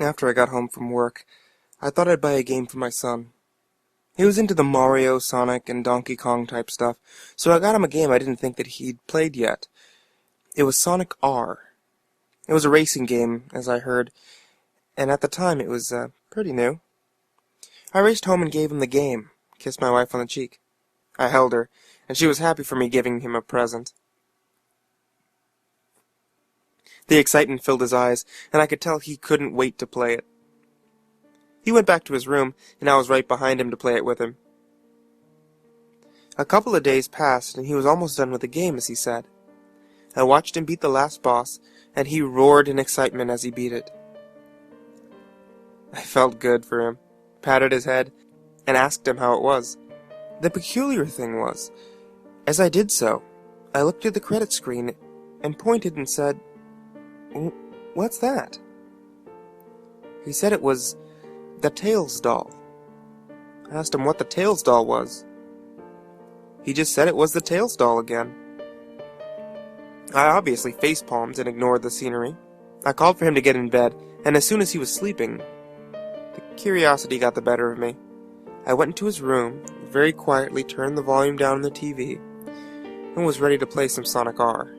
After I got home from work, I thought I'd buy a game for my son. He was into the Mario, Sonic, and Donkey Kong type stuff, so I got him a game I didn't think that he'd played yet. It was Sonic R. It was a racing game, as I heard, and at the time it was pretty new. I raced home and gave him the game, kissed my wife on the cheek. I held her, and she was happy for me giving him a present. The excitement filled his eyes, and I could tell he couldn't wait to play it. He went back to his room, and I was right behind him to play it with him. A couple of days passed, and he was almost done with the game, as he said. I watched him beat the last boss, and he roared in excitement as he beat it. I felt good for him, patted his head, and asked him how it was. The peculiar thing was, as I did so, I looked at the credit screen and pointed and said, "What's that?" He said it was the Tails doll. I asked him what the Tails doll was. He just said it was the Tails doll again. I obviously facepalmed and ignored the scenery. I called for him to get in bed, and as soon as he was sleeping, the curiosity got the better of me. I went into his room, very quietly turned the volume down on the TV, and was ready to play some Sonic R.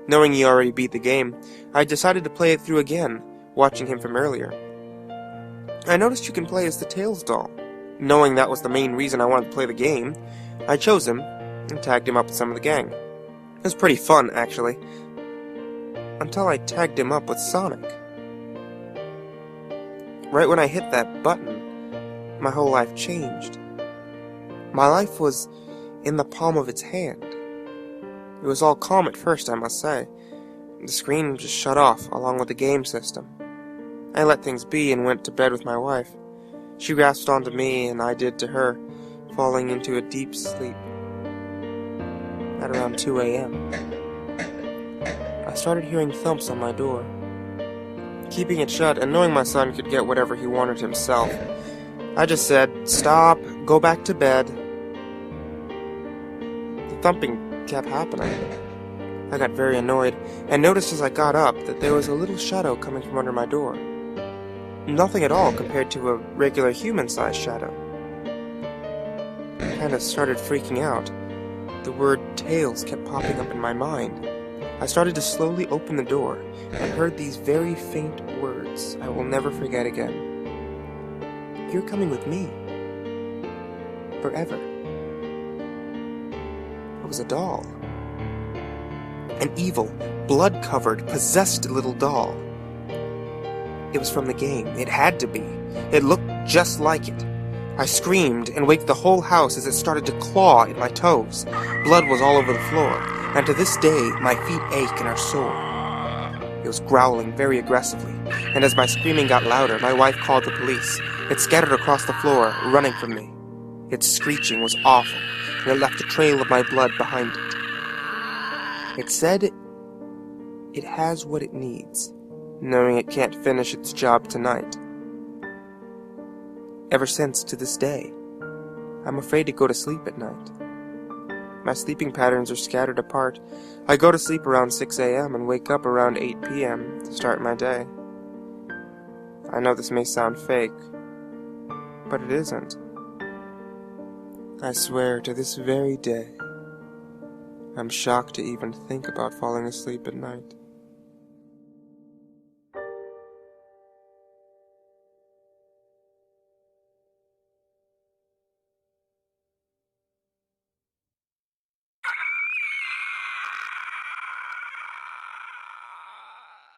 Knowing he already beat the game, I decided to play it through again, watching him from earlier. I noticed you can play as the Tails doll. Knowing that was the main reason I wanted to play the game, I chose him and tagged him up with some of the gang. It was pretty fun, actually, until I tagged him up with Sonic. Right when I hit that button, my whole life changed. My life was in the palm of its hand. It was all calm at first, I must say. The screen just shut off, along with the game system. I let things be and went to bed with my wife. She grasped onto me, and I did to her, falling into a deep sleep. At around 2 a.m., I started hearing thumps on my door. Keeping it shut, and knowing my son could get whatever he wanted himself, I just said, "Stop, go back to bed." The thumping kept happening. I got very annoyed, and noticed as I got up that there was a little shadow coming from under my door. Nothing at all compared to a regular human-sized shadow. I kind of started freaking out. The word Tails kept popping up in my mind. I started to slowly open the door, and heard these very faint words I will never forget again. "You're coming with me. Forever." It was a doll. An evil, blood-covered, possessed little doll. It was from the game. It had to be. It looked just like it. I screamed and waked the whole house as it started to claw at my toes. Blood was all over the floor, and to this day my feet ache and are sore. It was growling very aggressively, and as my screaming got louder, my wife called the police. It scattered across the floor, running from me. Its screeching was awful, and it left a trail of my blood behind it. It said it has what it needs, knowing it can't finish its job tonight. Ever since, to this day, I'm afraid to go to sleep at night. My sleeping patterns are scattered apart. I go to sleep around 6 a.m. and wake up around 8 p.m. to start my day. I know this may sound fake, but it isn't. I swear to this very day, I'm shocked to even think about falling asleep at night.